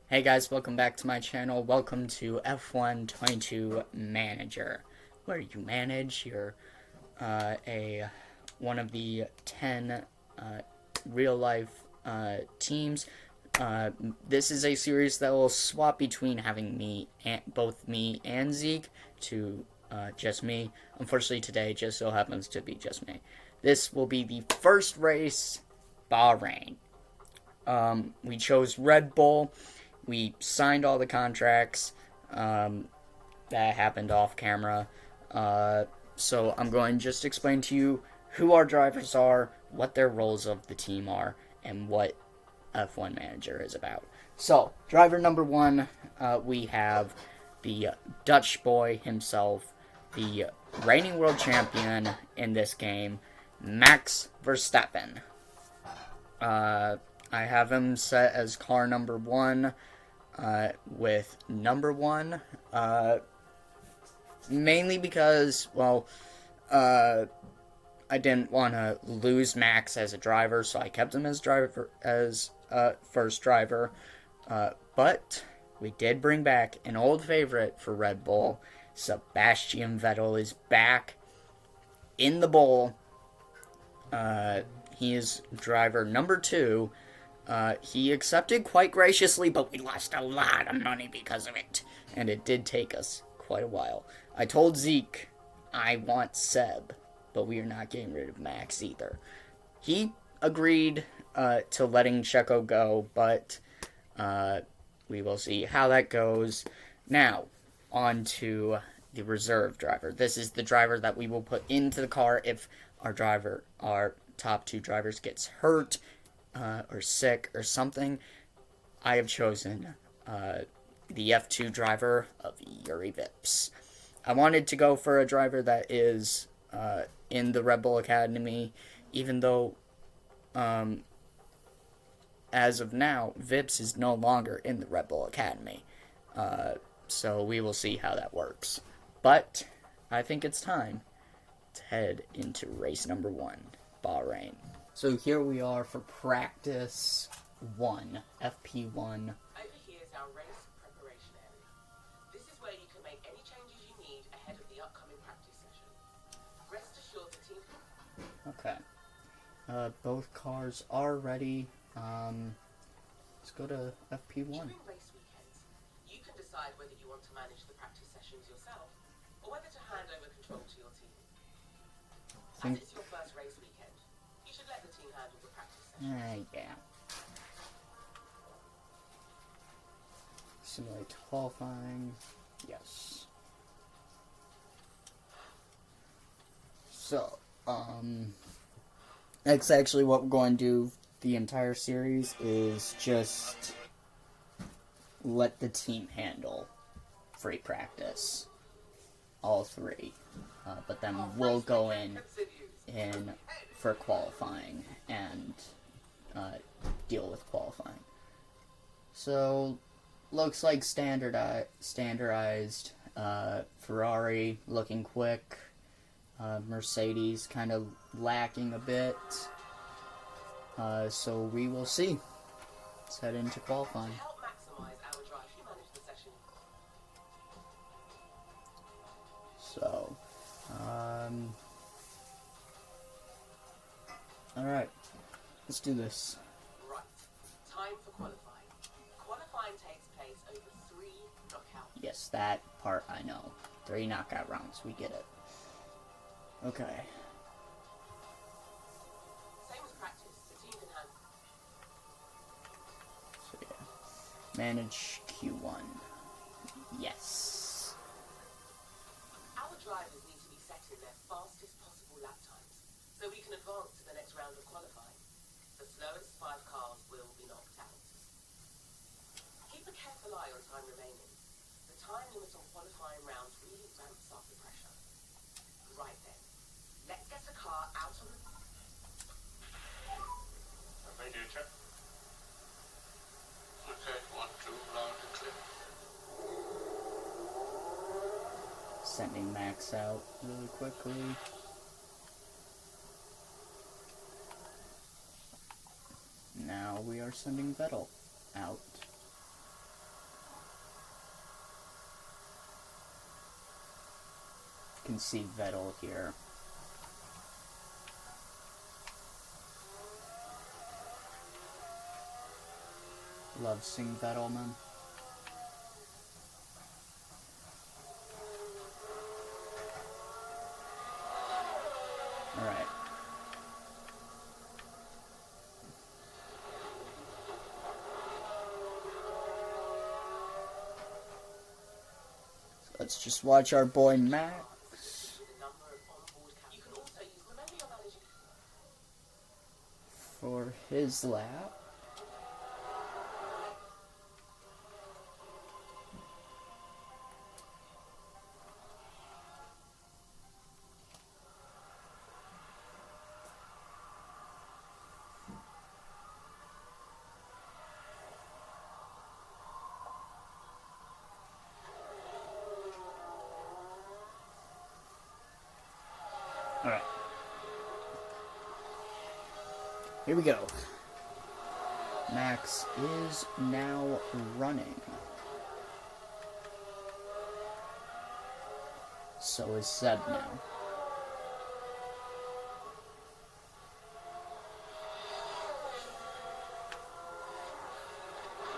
Hey guys, welcome back to my channel. Welcome to F1 22 Manager, where you manage your a one of the 10 real life teams. This is a series that will swap between having both me and Zeke to just me. Unfortunately, today just so happens to be just me. This will be the first race, Bahrain. We chose Red Bull. We signed all the contracts. That happened off camera. So I'm going to just explain to you who our drivers are, what their roles of the team are, and what F1 Manager is about. So, driver number one, we have the Dutch boy himself, the reigning world champion in this game, Max Verstappen. I have him set as car number one, with number one, mainly because, well, I didn't want to lose Max as a driver, so I kept him as first driver. But we did bring back an old favorite for Red Bull. Sebastian Vettel is back in the bowl. He is driver number two. He accepted quite graciously, but we lost a lot of money because of it. And it did take us quite a while. I told Zeke I want Seb, but we are not getting rid of Max either. He agreed to letting Checo go, but we will see how that goes. Now, on to the reserve driver. This is the driver that we will put into the car if our top two drivers gets hurt or sick or something. I have chosen the F2 driver of Yuri Vips. I wanted to go for a driver that is in the Red Bull Academy, even though as of now, Vips is no longer in the Red Bull Academy. So we will see how that works. But I think it's time to head into race number one, Bahrain. So here we are for practice 1, FP1. Over here is our race preparation area. This is where you can make any changes you need ahead of the upcoming practice session. Rest assured the team... Okay. Both cars are ready. Let's go to FP1. During race weekends, you can decide whether you want to manage the practice sessions yourself or whether to hand over control to your team. As it's your first race weekend, you should let the team handle the practice sessions. Yeah. Simulate qualifying. Yes. So, that's actually what we're going to do the entire series, is just let the team handle free practice. All three. But then we'll go in for qualifying and deal with qualifying. So, looks like standardized. Ferrari looking quick. Mercedes kind of lacking a bit. So we will see. Let's head into qualifying. To help maximize our drive, you manage the session. So, alright. Let's do this. Right. Time for qualifying. Qualifying takes place over 3 knockout. Yes, that part I know. 3 knockout rounds. We get it. Okay. Same as practice, the team can handle. So yeah. Manage Q1. Yes. Our drivers need to be set in their fastest possible lap times, so we can advance to the next round of qualifying. The slowest 5 cars will be knocked out. Keep a careful eye on time remaining. The time limit on qualifying rounds really ramps up the pressure. Right then, let's get the car out on the... Radio check. Okay, 1, 2, loud and clear. Sending Max out really quickly. Now we are sending Vettel out. can see Vettel here. Love seeing Vettel, man. Alright. So let's just watch our boy Max for his lap. Alright. Here we go. Max is now running. So is Seb now.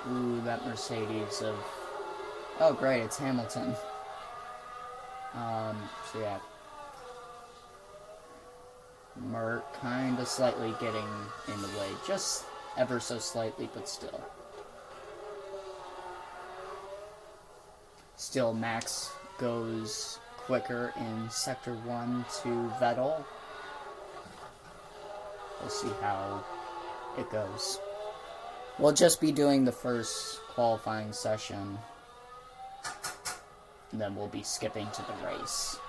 Ooh, that Mercedes of... Oh, great, it's Hamilton. So yeah. Mert kinda slightly getting in the way. Just ever so slightly, but still. Still, Max goes quicker in Sector 1 to Vettel. We'll see how it goes. We'll just be doing the first qualifying session. And then we'll be skipping to the race.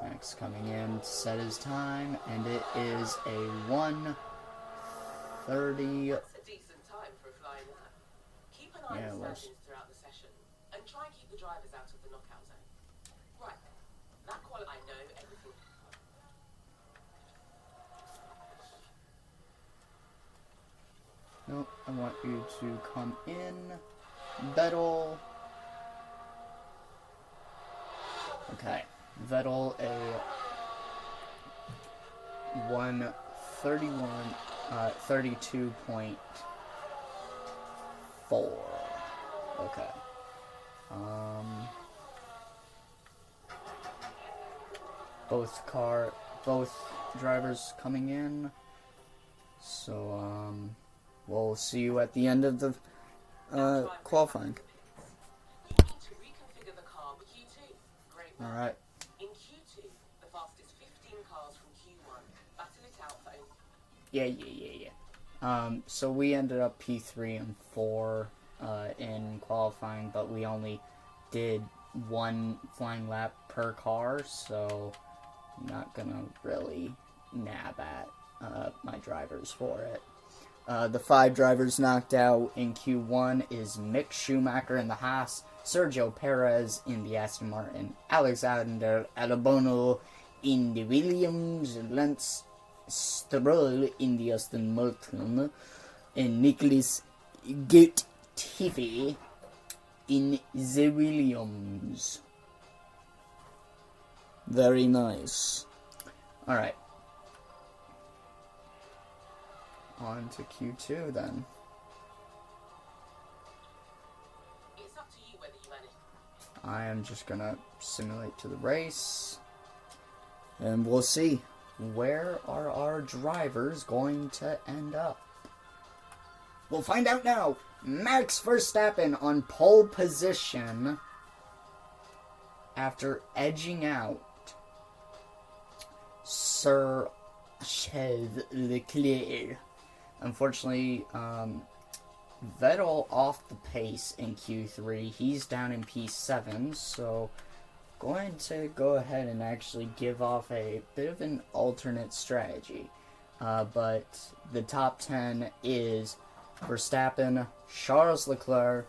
Max coming in to set his time, and it is a 1:30. That's a decent time for a flying lap. Keep an eye on standings throughout the session, and try and keep the drivers out of the knockout zone. Right. That I know everything. Nope, I want you to come in. Vettel. Okay. Vettel a 32.4. Okay. Both drivers coming in. So we'll see you at the end of the qualifying. You need to reconfigure the car with Q2. Great. All right. In Q2, the fastest 15 cars from Q1 battle it out for only... Yeah. So we ended up P3 and 4 in qualifying, but we only did one flying lap per car, so I'm not gonna really nab at my drivers for it. The 5 drivers knocked out in Q1 is Mick Schumacher in the Haas, Sergio Perez in the Aston Martin, Alexander Albon in the Williams, Lance Stroll in the Aston Martin, and Nicholas Latifi in the Williams. Very nice. Alright. On to Q2 then. It's up to you whether you manage. I am just gonna simulate to the race. And we'll see. Where are our drivers going to end up? We'll find out now. Max Verstappen on pole position after edging out Sir Charles Leclerc. Unfortunately, Vettel off the pace in Q3. He's down in P7, so going to go ahead and actually give off a bit of an alternate strategy. But the top 10 is Verstappen, Charles Leclerc,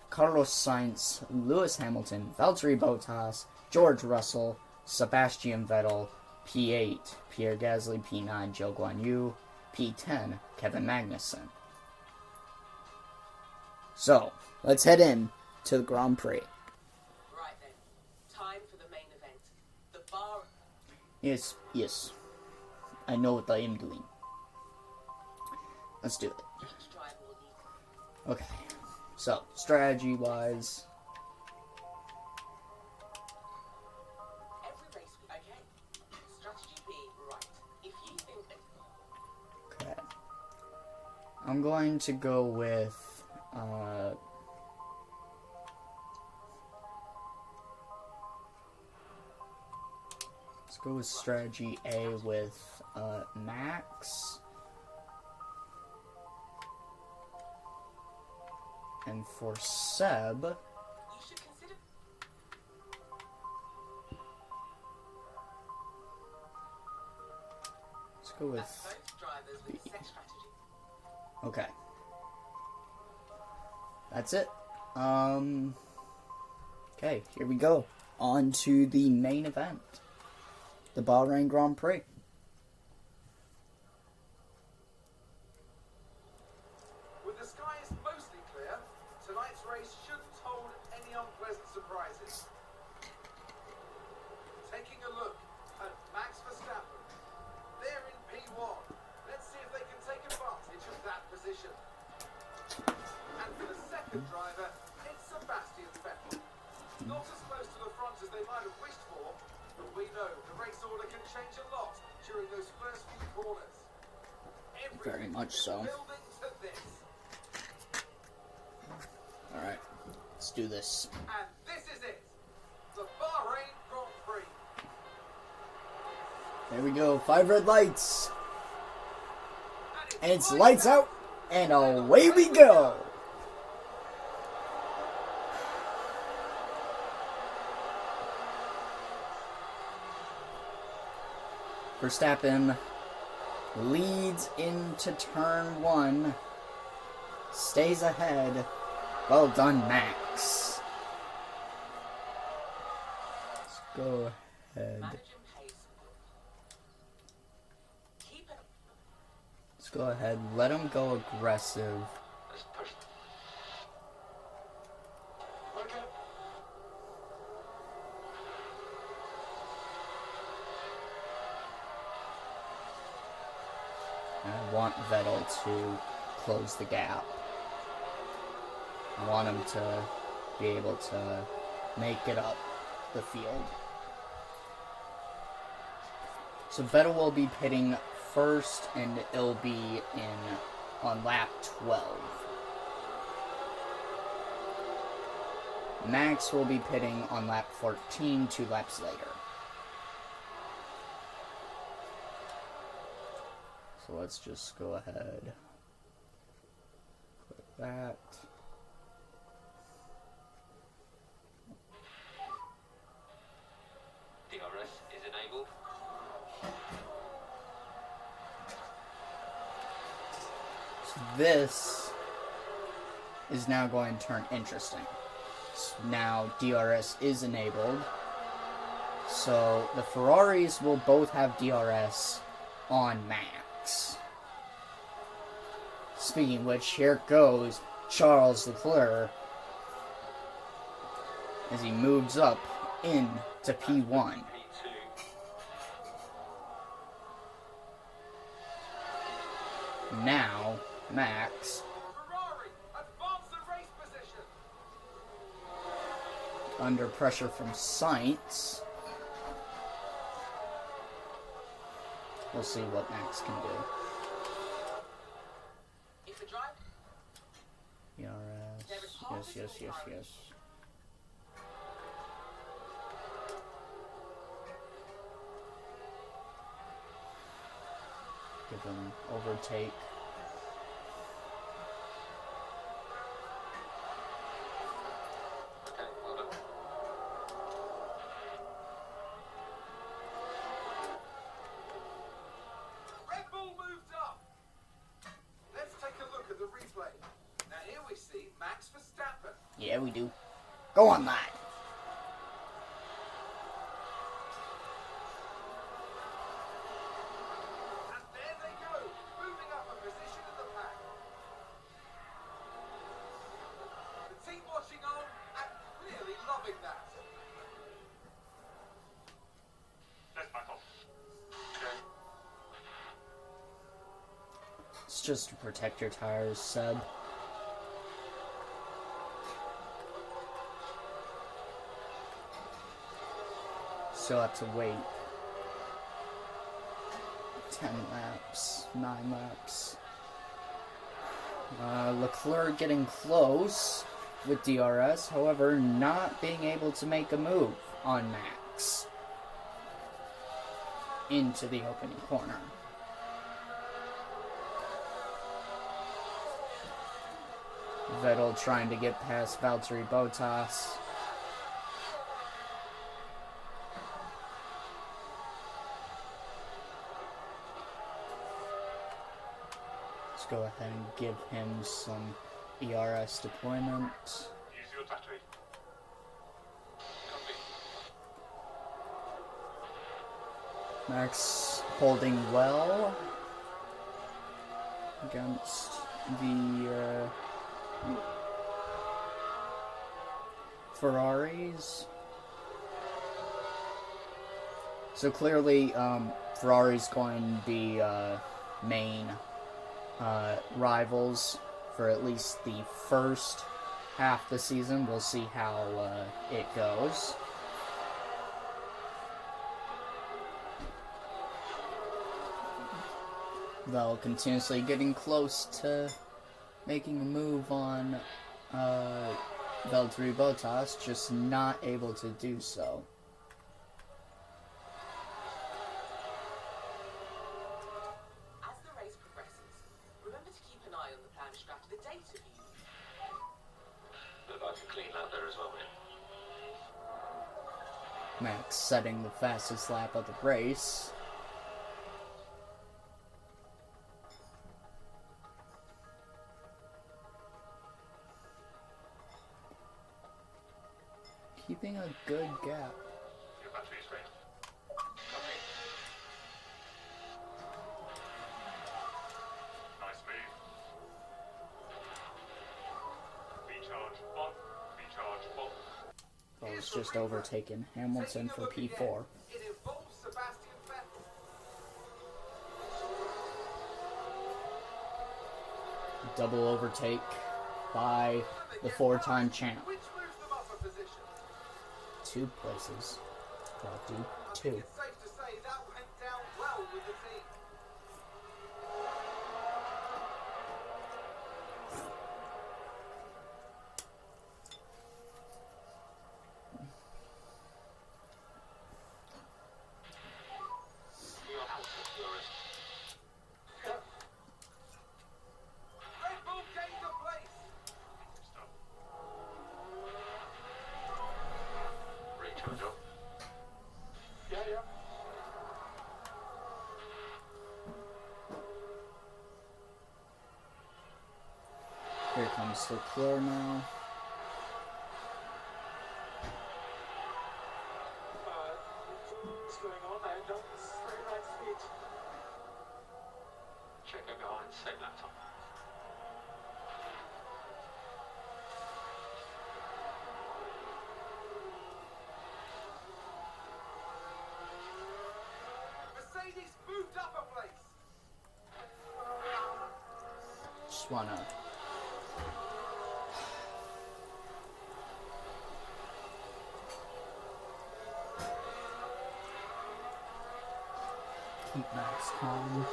Carlos Sainz, Lewis Hamilton, Valtteri Bottas, George Russell, Sebastian Vettel, P8, Pierre Gasly, P9, Zhou Guanyu, P10, Kevin Magnussen. So, let's head in to the Grand Prix. Right then, time for the main event. The bar. Yes. I know what I am doing. Let's do it. Each driver will need. Okay. So, strategy-wise, Every race. Okay. Strategy B. Right. If you think that. okay. I'm going to go with, let's go with strategy A with, Max. And for Seb, You should consider. let's go with, Both drivers with set strategy. okay. That's it. Okay, here we go. On to the main event. The Bahrain Grand Prix. With the skies mostly clear, tonight's race shouldn't hold any unpleasant surprises. Taking a look at Max Verstappen. They're in P1. Let's see if they can take advantage of that position. And for the second driver, it's Sebastian Vettel. Not as close to the front as they might have wished for, but we know the race order can change a lot during those first few corners. Very much so. Building to this. Alright, let's do this. And this is it. The Bahrain Grand Prix. There we go. 5 red lights. And it's lights out. And away we go. Verstappen leads into turn 1. Stays ahead. Well done, Max. Let's go ahead. Managing pace. Keep it. Let's go ahead. Let him go aggressive. Let's push. Okay. I want Vettel to close the gap. I want him to be able to make it up the field. So Vettel will be pitting first, and it'll be on lap 12. Max will be pitting on lap 14, 2 laps later. So let's just go ahead. Click that. DRS is enabled. So this is now going to turn interesting. So now DRS is enabled. So the Ferraris will both have DRS on Max. Speaking of which, here goes Charles Leclerc as he moves up into P1. P2. Now, Max, Ferrari, advance the race position. under pressure from Sainz. We'll see what Max can do. If the drive. Yes. Give him overtake. Okay, well done. Yeah, we do. Go on, lad. And there they go, moving up a position in the pack. The team watching on and really loving that. Let's back off. Okay. It's just to protect your tires, Seb. Still have to wait 10 laps, 9 laps. Leclerc getting close with DRS, however, not being able to make a move on Max into the opening corner. Vettel trying to get past Valtteri Bottas. Let's go ahead and give him some ERS deployment. Use your battery. Copy. Max holding well against the Ferraris. So clearly, Ferrari's going to be main rivals for at least the first half the season. We'll see how it goes. Though continuously getting close to making a move on Valtteri Bottas, just not able to do so. As the race progresses, remember to keep an eye on the plan strap and the data view. Look like a clean lap there as well, mate. Max setting the fastest lap of the race. Keeping a good gap. Your battery's ready. Copy. Nice move. Recharge on. Recharge on. Well, it's just overtaken Hamilton for P4. It involves Sebastian Vettel. Double overtake by the four-time champ. Which moves them up a position. 2 places. Well, I 2. think it's safe to say that went down well with the team. You are Hamilton, Loris. Red Bull gained a place. Stop. Recharge on. Yeah. Here comes Leclerc now. What's going on there? Not very right speed. Check it behind, same laptop. Mercedes moved up a place. Just wanna keep Max calm.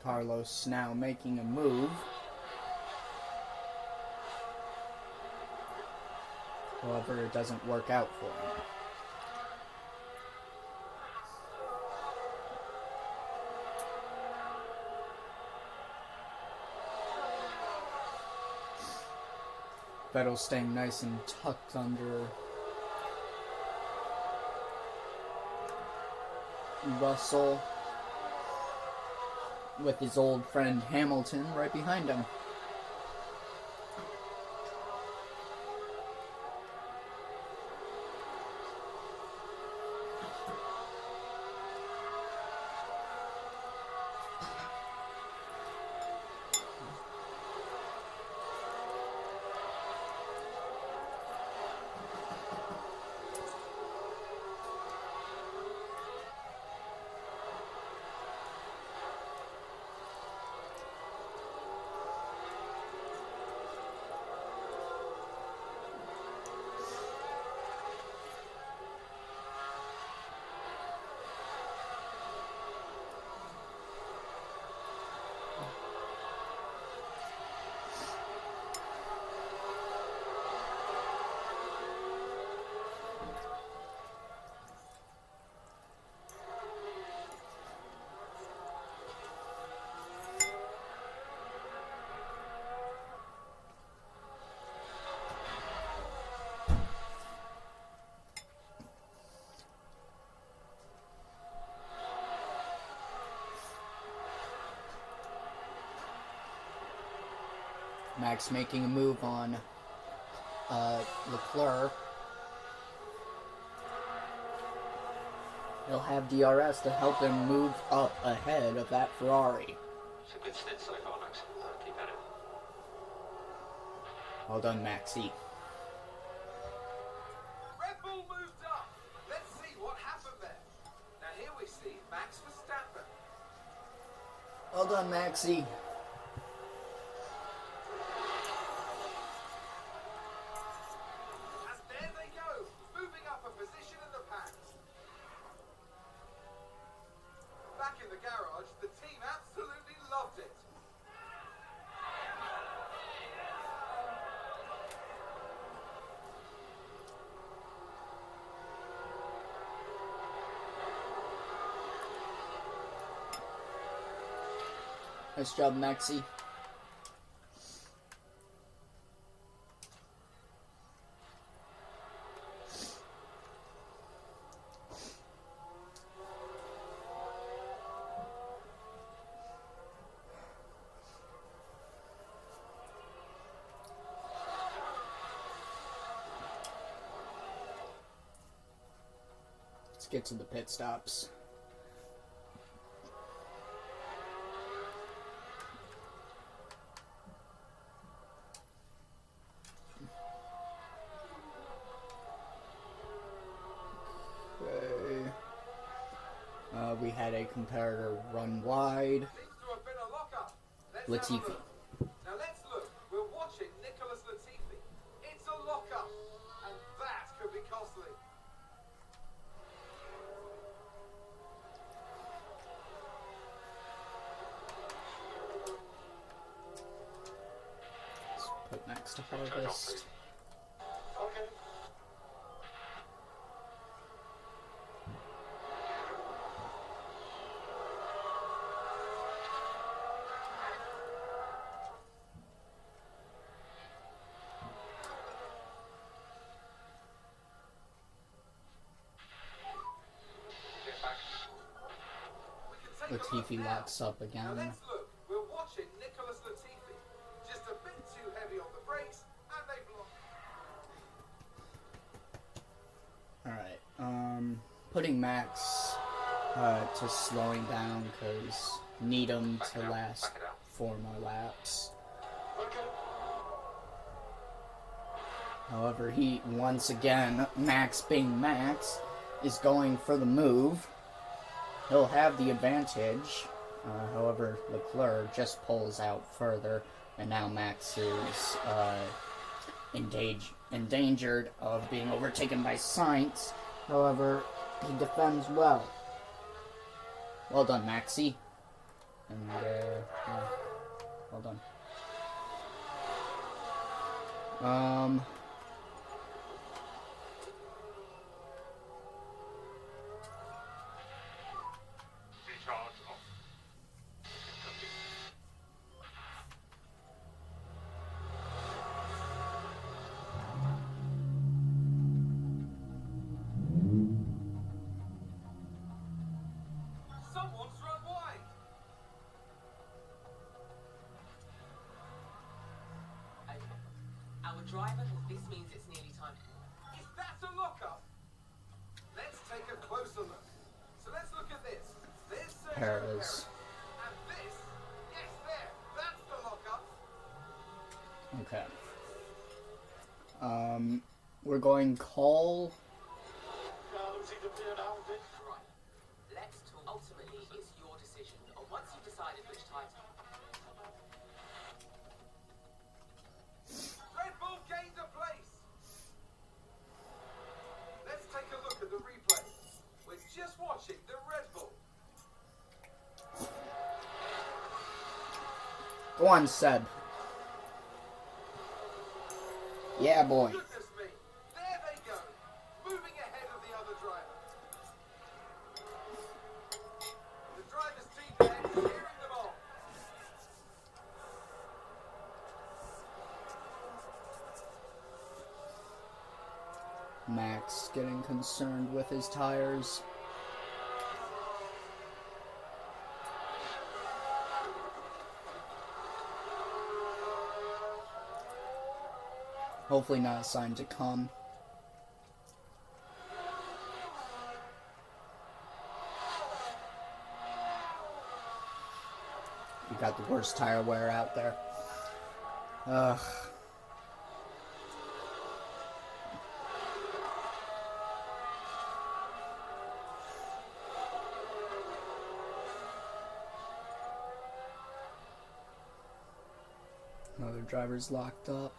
Carlos now making a move. However, it doesn't work out for him. Vettel staying nice and tucked under Russell, with his old friend Hamilton right behind him. Max making a move on Leclerc. He'll have DRS to help him move up ahead of that Ferrari. It's a good stint so far, Max. Keep at it. Well done, Maxi. Red Bull moved up. Let's see what happened there. Now here we see Max Verstappen. Well done, Maxi. And there they go, moving up a position in the pack. Back in the garage, the team absolutely loved it. Nice job, Maxi. Let's get to the pit stops. Okay. We had a competitor run wide. Seems to have been a lockup. Let's have a Latifi. look. Now let's look. We're watching Nicholas Latifi. It's a lockup, and that could be costly. Let's put Max to harvest. Okay. Get back. We can take a look Latifi now. locks up Now again. let's look. We're watching Nicholas Latifi. Just a bit too heavy on the brakes, and they block. Alright, putting Max to slowing down because need him to last 4 more laps. Okay. However, he, once again, Max being Max, is going for the move. He'll have the advantage. However, Leclerc just pulls out further, and now Max is endangered of being overtaken by Sainz. However, he defends well. Well done, Maxi. And, yeah, well done. Recharge off. Someone's run wide. Okay. Our driver, this means it's nearly time. Is that a lockup? Let's take a closer look. So let's look at this. There's Sergio There it Perez. is. And this, yes, there. That's the lockup. Okay. We're going call. Right. Let's talk. Ultimately, it's your decision. Once you've decided which title. Red Bull gained a place. Let's take a look at the replay. We're just watching the Red Bull. Go on, Seb. Yeah, boy. Goodness me. There they go. Moving ahead of the other driver. The driver's team there cheering them on. Max getting concerned with his tires. Hopefully not a sign to come. You got the worst tire wear out there. Ugh. Another driver's locked up.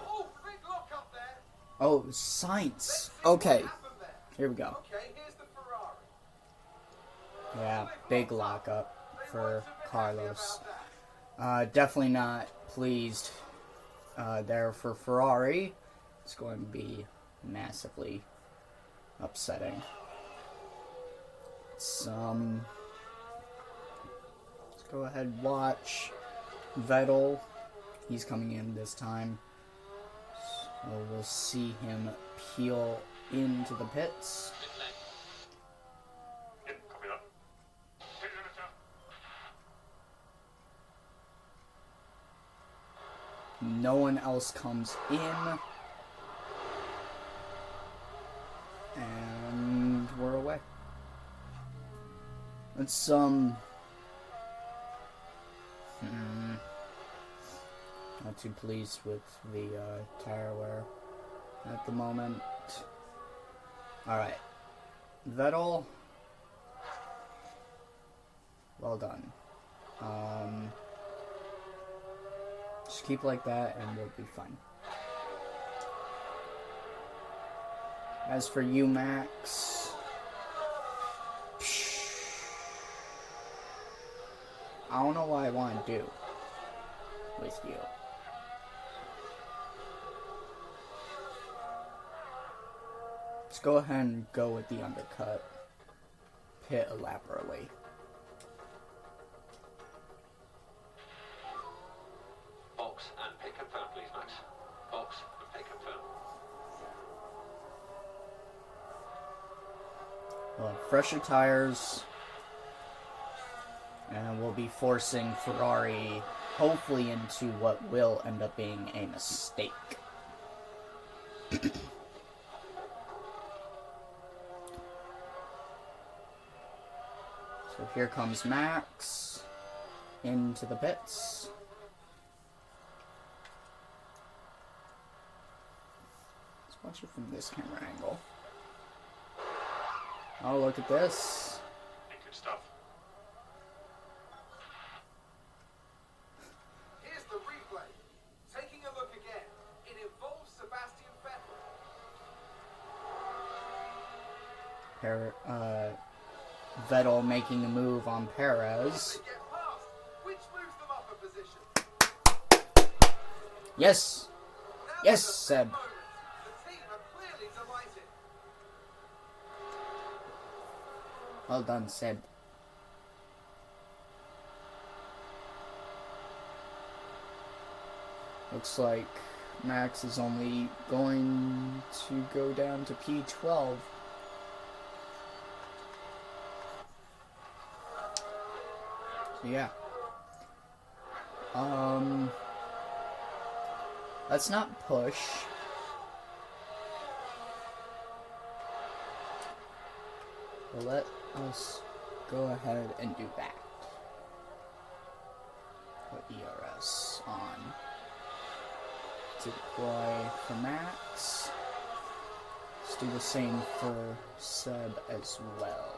Oh, big lock up there. Oh, Let's Sainz. see Okay, what happened there. here we go. Okay, here's the Ferrari. Yeah, big lockup They for weren't too happy Carlos. about that. Definitely not pleased there for Ferrari. It's going to be massively upsetting. Let's go ahead and watch Vettel. He's coming in this time. So we'll see him peel into the pits. Yep, copy that. Pit limiter. No one else comes in. And we're away. It's, not too pleased with the, tire wear at the moment. Alright. Vettel. Well done. Just keep like that and we'll be fine. As for you, Max, I don't know what I want to do with you. Let's go ahead and go with the undercut. Pit a lap early. Box and pit confirm, please, Max. Box and pit confirm. We'll have fresher tires. And we'll be forcing Ferrari, hopefully, into what will end up being a mistake. So here comes Max into the pits. Let's watch it from this camera angle. Oh, look at this. Good stuff. Here's the replay. Taking a look again. It involves Sebastian Vettel. Here, Vettel making a move on Perez. They get past, which moves them up a position. Yes. Now Yes, is a big Seb. moment. The team are clearly delighted. Well done, Seb. Looks like Max is only going to go down to P12. So yeah. Let's not push. But let us go ahead and do that. Put ERS on. To deploy for Max. Let's do the same for Seb as well.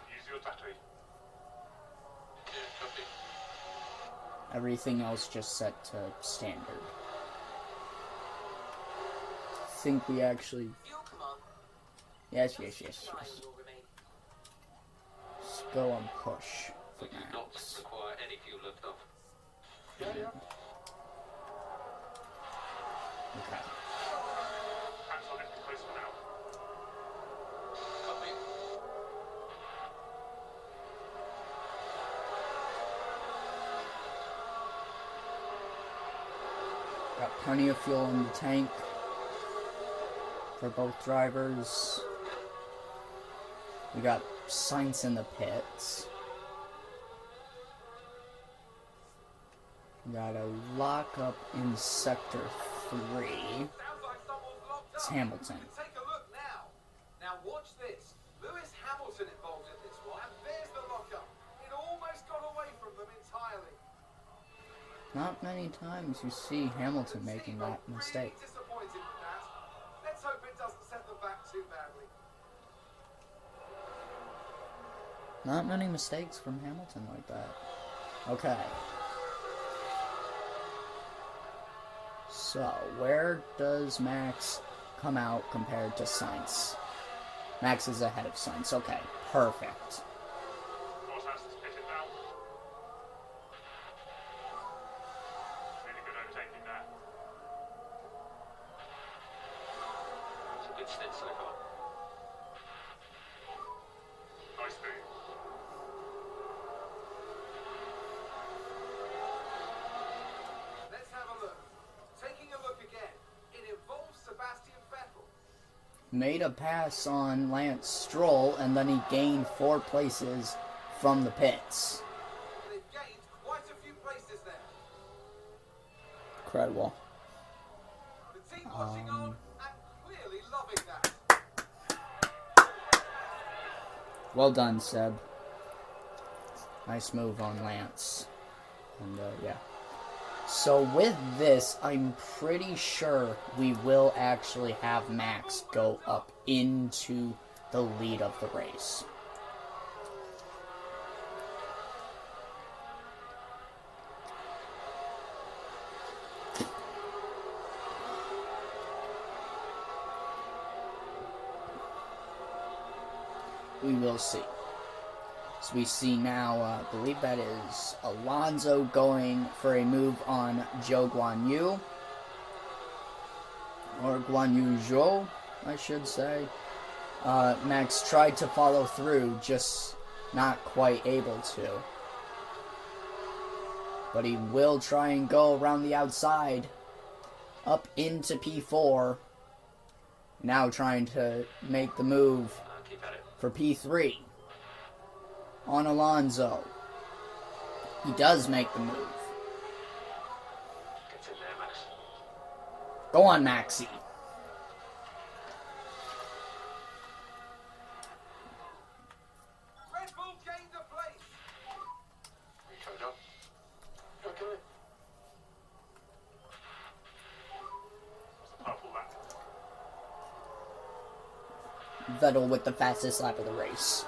Use your battery. Yeah, copy. Everything else just set to standard. I think we actually... Fuel command. Yes. Line will remain. Let's go on push for We do not Max. require any fuel left off. Okay. Perhaps I'll get close for now. Copy. Got plenty of fuel in the tank for both drivers. We got Sainz in the pits. We got a lockup in sector 3. Sounds like someone's locked It's up. Hamilton. Take a look now. Now watch this. Lewis Hamilton involved in this one, and there's the lockup. It almost got away from them entirely. Not many times you see Hamilton making that mistake. Really disappointed with that. Let's hope it doesn't set them back too badly. Not many mistakes from Hamilton like that. Okay. So, where does Max come out compared to Sainz? Max is ahead of Sainz. Okay, perfect. Bottas is pitted now. Really good overtaking there. It's a good stint so far. Nice move. Let's have a look. Taking a look again. It involves Sebastian Vettel. Made a pass on Lance Stroll, and then he gained 4 places from the pits. They've gained quite a few places there. Incredible. The team watching on and clearly loving that. Well done, Seb. Nice move on Lance. And, yeah. So with this, I'm pretty sure we will actually have Max go up into the lead of the race. We will see. So we see now, I believe that is Alonso going for a move on Zhou Guan Yu. Or Guan Yu Zhou, I should say. Max tried to follow through, just not quite able to. But he will try and go around the outside, up into P4. Now trying to make the move Keep at it. for P3 on Alonso. He does make the move. Get in there, Max. Go on, Maxi. Red Bull gained a place. Retro done. Okay. That's a purple lap. Vettel with the fastest lap of the race.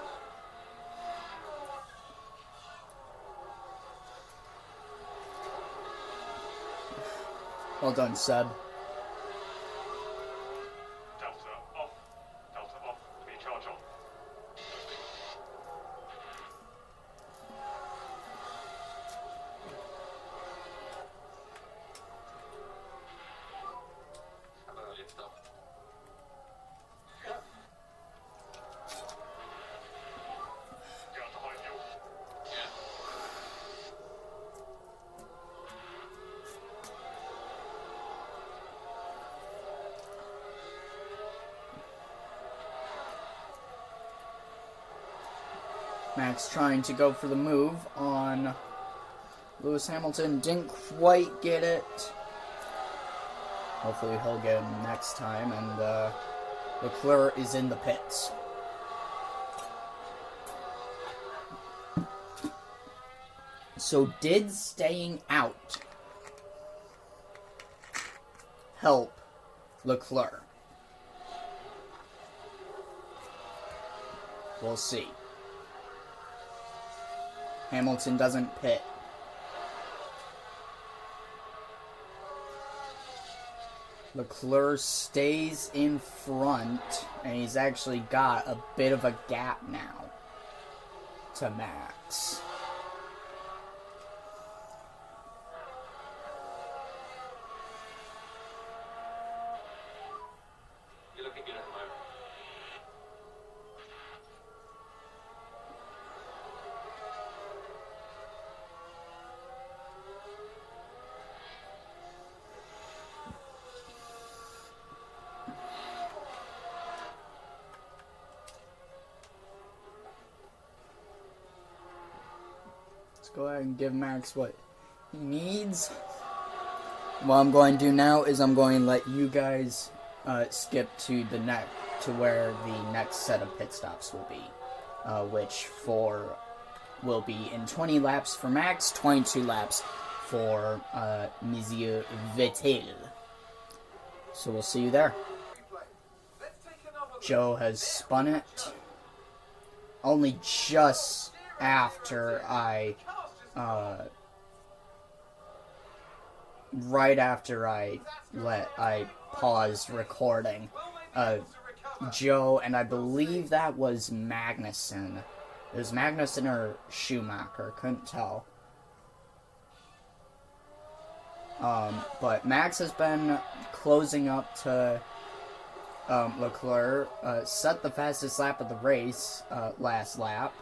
Well done, Seb. Delta off. Delta off. Recharge on. Max trying to go for the move on Lewis Hamilton. Didn't quite get it. Hopefully he'll get him next time. And Leclerc is in the pits. So did staying out help Leclerc? We'll see. Hamilton doesn't pit. Leclerc stays in front, and he's actually got a bit of a gap now to Max. You're looking good at the moment. Let's go ahead and give Max what he needs. What I'm going to do now is I'm going to let you guys skip to where the next set of pit stops will be, which will be in 20 laps for Max, 22 laps for Monsieur Vettel. So we'll see you there. Let's take another look. Joe has spun it only just after right after I paused recording. Joe, and I believe that was Magnussen. It was Magnussen or Schumacher, couldn't tell. But Max has been closing up to Leclerc, set the fastest lap of the race last lap.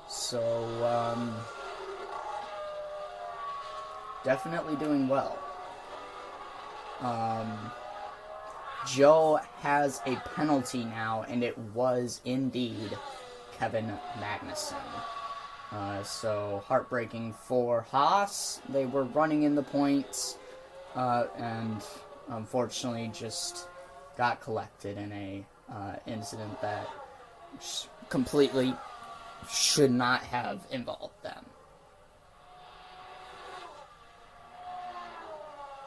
So, definitely doing well. Joe has a penalty now, and it was indeed Kevin Magnussen. So, heartbreaking for Haas. They were running in the points, and unfortunately just got collected in a incident that completely should not have involved them.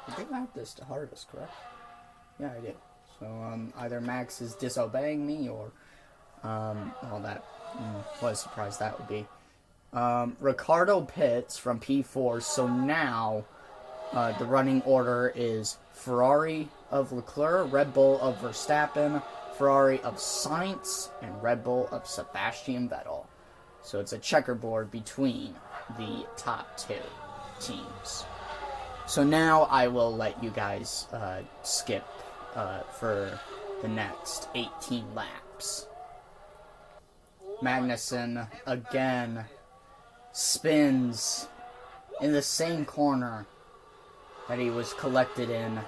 I think I have this to hardest, correct? Yeah, I did. So, either Max is disobeying me, or, what a surprise that would be. Ricardo pits from P4, so now, the running order is Ferrari of Leclerc, Red Bull of Verstappen, Ferrari of Sainz, and Red Bull of Sebastian Vettel. So it's a checkerboard between the top two teams. So now I will let you guys skip for the next 18 laps. Magnussen again spins in the same corner that he was collected in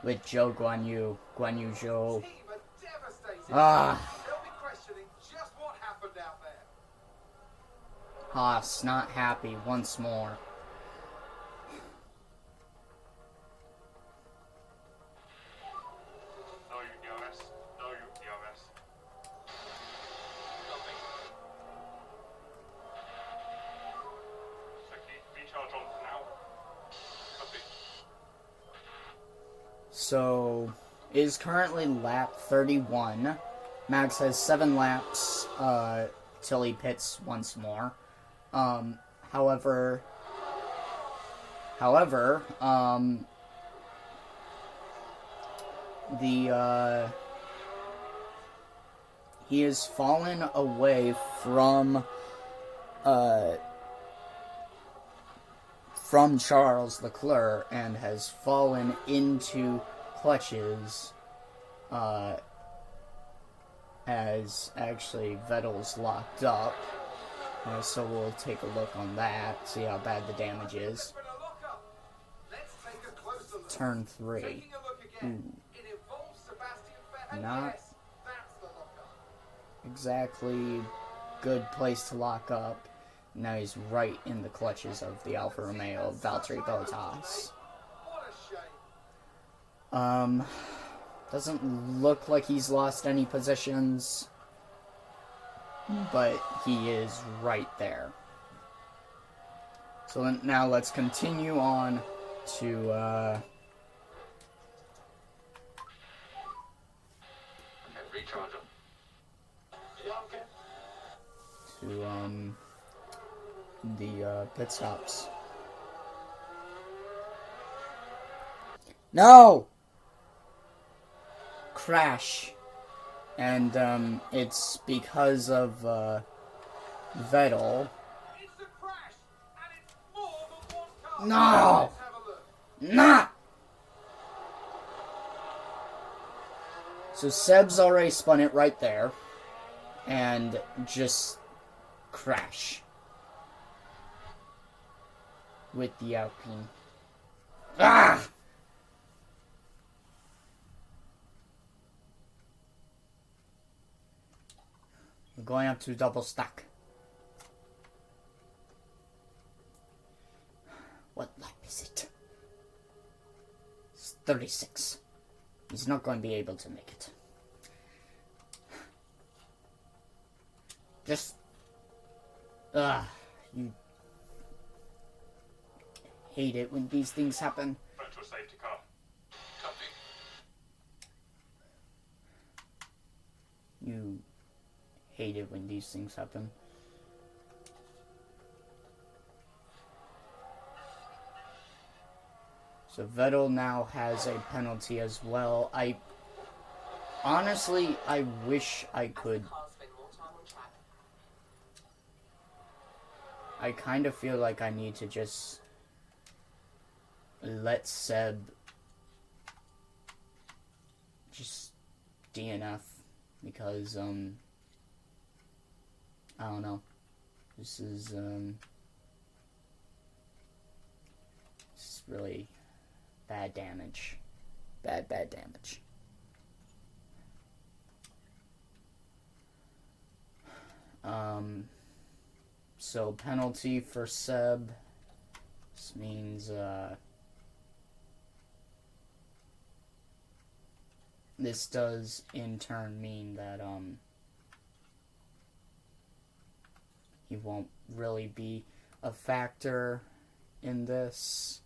with Zhou Guanyu Zhou. Team are devastated. Ah, They'll be questioning just what happened out there. Haas not happy once more. No DRS. No DRS. Nothing. Recharge on for now. Copy. So, it is currently lap 31. Max has 7 laps till he pits once more. However, he has fallen away from Charles Leclerc and has fallen into clutches as actually Vettel's locked up. So we'll take a look on that, see how bad the damage is. Been a lockup. Let's take a closer look. Turn 3. Taking a look again. It involves Sebastian Vettel. Not Yes, that's the lockup. exactly good place to lock up. Now he's right in the clutches of the Alfa Romeo Valtteri Bottas. What a shame. Doesn't look like he's lost any positions, but he is right there. So then, now let's continue on to, Okay, recharge them. Yeah, okay. the pit stops. No! Crash. And, it's because of, Vettel. It's a crash, and it's more than one car. No! Let's have a look. Nah! So Seb's already spun it right there. And just crash. With the Alpine. Ah! We're going up to double stack. What lap is it? It's 36. He's not going to be able to make it. Just... you... hate it when these things happen. Back to a safety car. Copy. You hate it when these things happen. So Vettel now has a penalty as well. Honestly, I wish I could. Cars spend more time on track. I kind of feel like I need to just let Seb just DNF because, I don't know. This is really bad damage. Bad damage. So penalty for Seb. This means, this does in turn mean that, he won't really be a factor in this.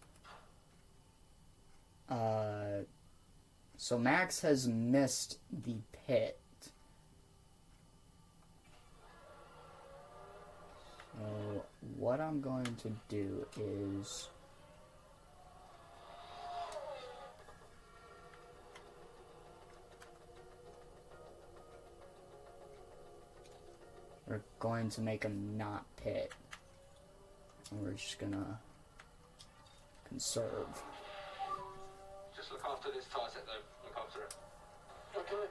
So Max has missed the pit. So what I'm going to do is we're going to make him not pit. And we're just gonna conserve. Just look after this tyre set though. Look after it. Okay.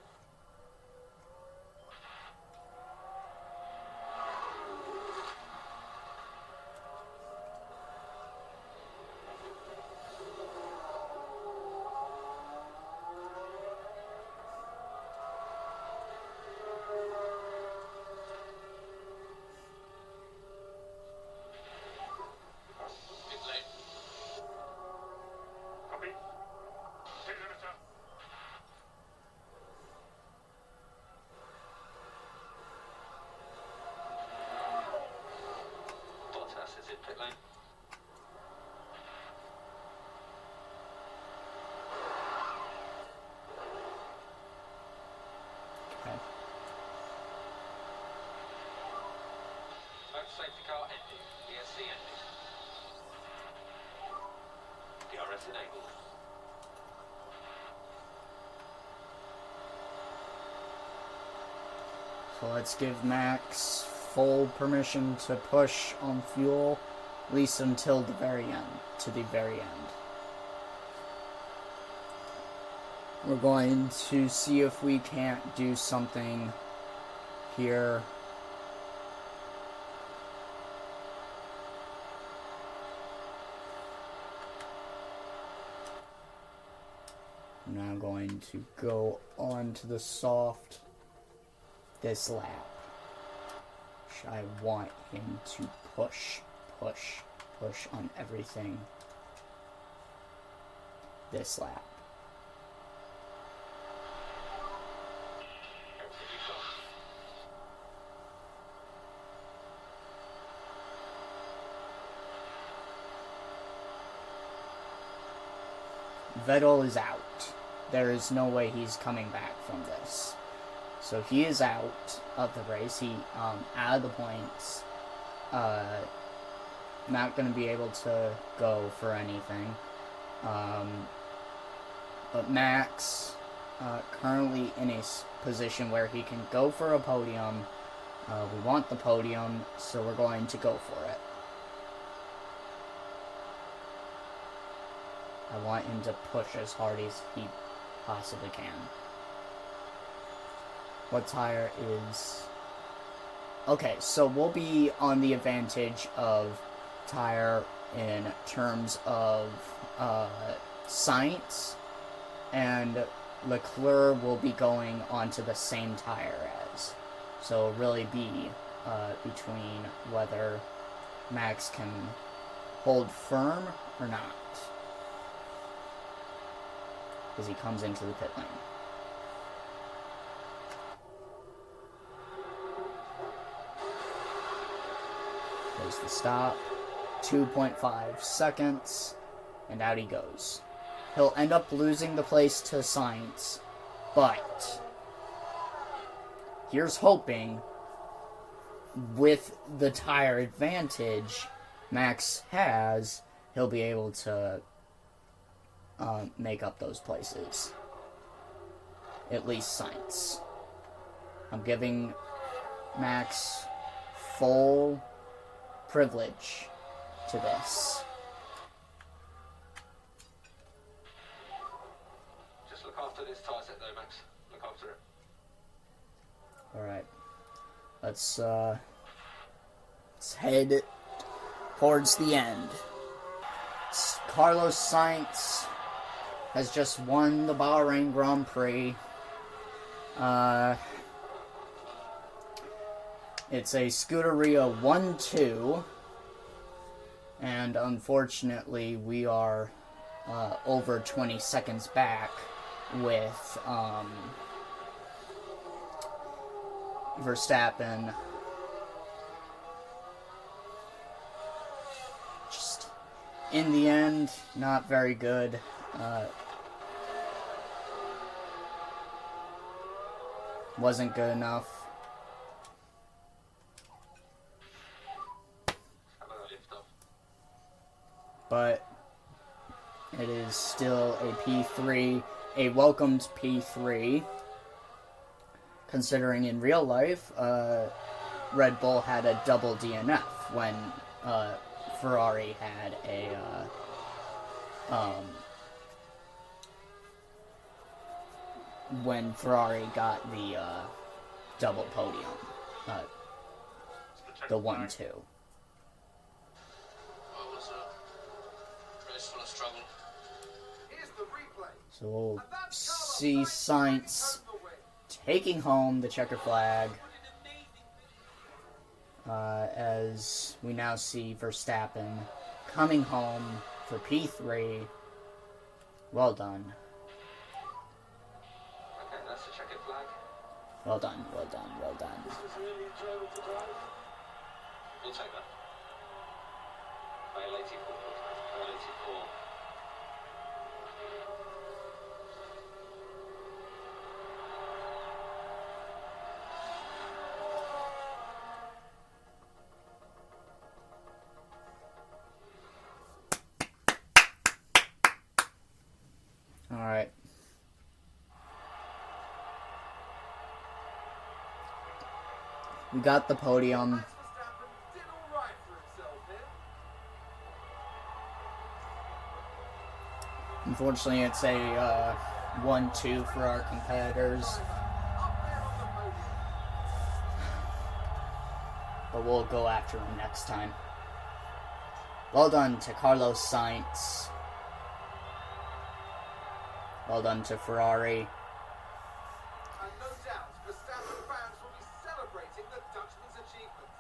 Pit lane. Copy. Pit limiter. Bottas is in pit lane. Okay. Motor safety car ended. ESC ended. DRS enabled. So let's give Max full permission to push on fuel, at least until the very end, to the very end. We're going to see if we can't do something here. I'm now going to go on to the soft this lap. I want him to push on everything this lap. Vettel is out. There is no way he's coming back from this. So he is out of the race. He out of the points. Not going to be able to go for anything. But Max currently in a position where he can go for a podium. We want the podium, so we're going to go for it. I want him to push as hard as he possibly can. What tire is... Okay, so we'll be on the advantage of tire in terms of Sainz, and Leclerc will be going onto the same tire as. So it'll really be between whether Max can hold firm or not as he comes into the pit lane. There's the stop. 2.5 seconds. And out he goes. He'll end up losing the place to Sainz. But here's hoping with the tire advantage Max has, he'll be able to make up those places. At least Sainz. I'm giving Max full privilege to this. Just look after this tyre set though, Max. Look after it. Alright. Let's head towards the end. Carlos Sainz has just won the Bahrain Grand Prix. It's a Scuderia 1-2. And unfortunately, we are over 20 seconds back with Verstappen. Just in the end, not very good. Wasn't good enough. How about a lift off? But it is still a P3, a welcomed P3, considering in real life, Red Bull had a double DNF when Ferrari had a when Ferrari got the double podium, the 1-2. Well, it was a race full of struggle. Here's the replay. So we'll And that's see Carlos Sainz taking home the win. taking home the checker flag, as we now see Verstappen coming home for P3. Well done. Okay, that's the checkered flag. Well done, well done, well done. We'll take that. Fail 84. Fail 84. Alright. We got the podium. Max Verstappen did all right for himself here. Unfortunately, it's a 1-2 for our competitors, Up there on the podium. but we'll go after him next time. Well done to Carlos Sainz. Well done to Ferrari. And no doubt, Verstappen fans will be celebrating the Dutchman's achievement.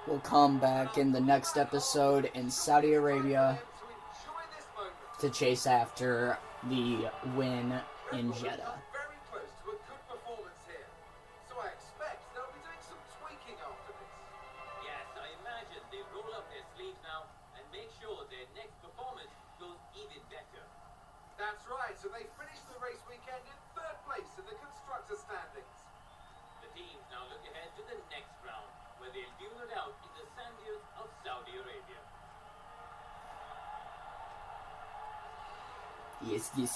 We'll come back in the next episode in Saudi Arabia To enjoy this moment. to chase after the win in Jeddah. Very close to a good performance here. So I expect they'll be doing some tweaking after this. Yes, I imagine they roll up their sleeves now and make sure their next performance goes even better. That's right, so they finished the race weekend in third place in the constructor standings. The teams now look ahead to the next round, where they'll duel it out in the sand dunes of Saudi Arabia.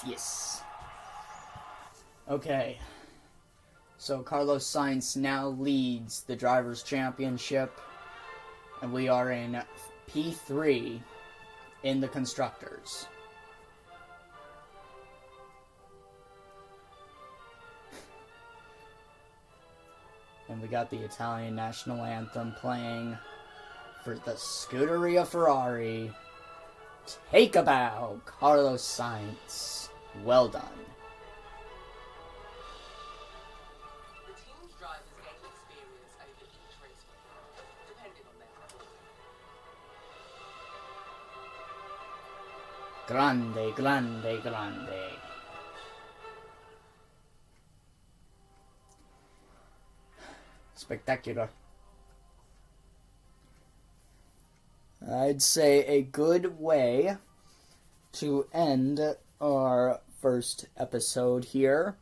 Yes. Okay. So Carlos Sainz now leads the Drivers' Championship, and we are in P3 in the Constructors. And we got the Italian national anthem playing for the Scuderia Ferrari. Take a bow, Carlos Sainz. Well done. The team's drivers gain experience over each race week, depending on their performance. Grande. Spectacular. I'd say a good way to end our first episode here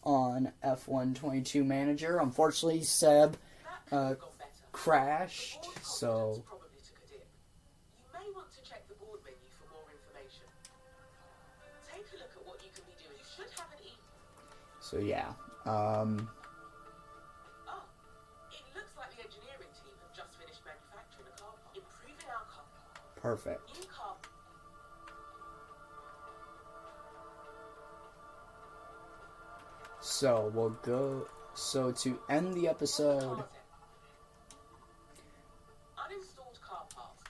on F122 Manager. Unfortunately, Seb That could have gone better. crashed, The board so confidence probably took a dip. You may want to check the board menu for more information. Take a look at what you can be doing. You should have an yeah. Oh, it looks like the engineering team have just finished manufacturing a car part, improving our car. Perfect. New car. So we'll go. So to end the episode, Uninstalled car parts.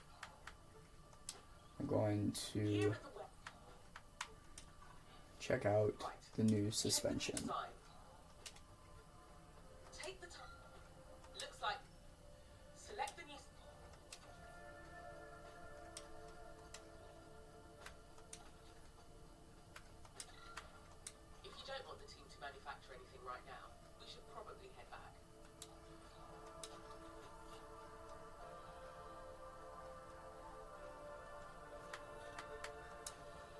I'm going Here to at the web. check out Right. the new Check the suspension. design. Take the time. Looks like. Select the new. If you don't want the team to manufacture anything right now, we should probably head back.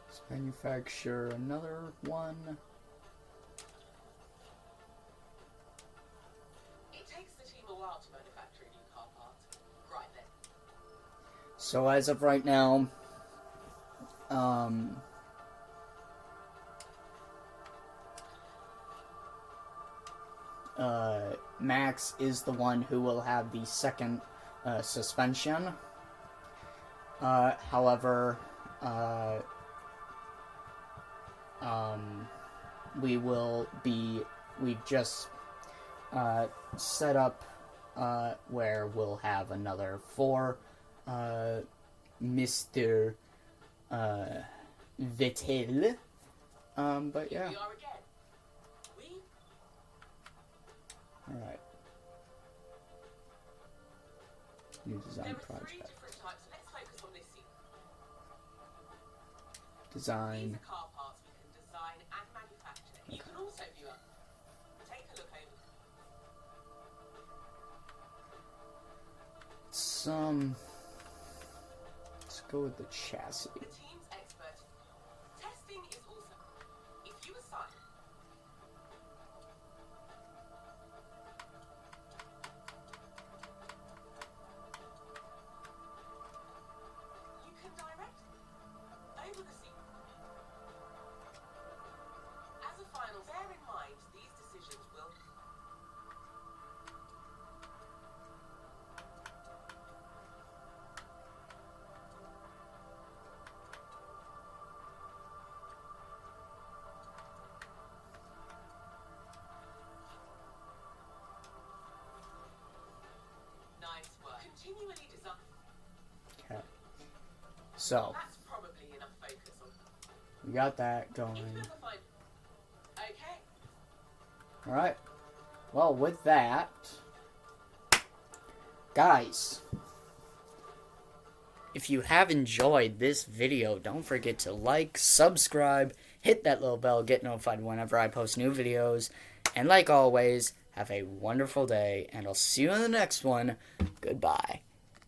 Let's manufacture another one. It takes the team a while to manufacture a new car part. Right then. So as of right now, Max is the one who will have the second suspension. However, we've just set up where we'll have another for Mr. Vettel. But yeah, We are again. We. alright. New design There are three project. different types. Let's focus on this scene. Design. These are car parts we can design and manufacture. You can also view it. Take a look over. Let's go with the chassis. The team's expert. Testing is also. If you assign. You can direct over the scene. As a final, bear in mind these decisions will. Nice work. Continually design. Okay. So, That's probably enough focus on. we got that If you going. ever find. Okay. Alright. Well, with that, guys, if you have enjoyed this video, don't forget to like, subscribe, hit that little bell, get notified whenever I post new videos. And like always, have a wonderful day, and I'll see you in the next one. Goodbye.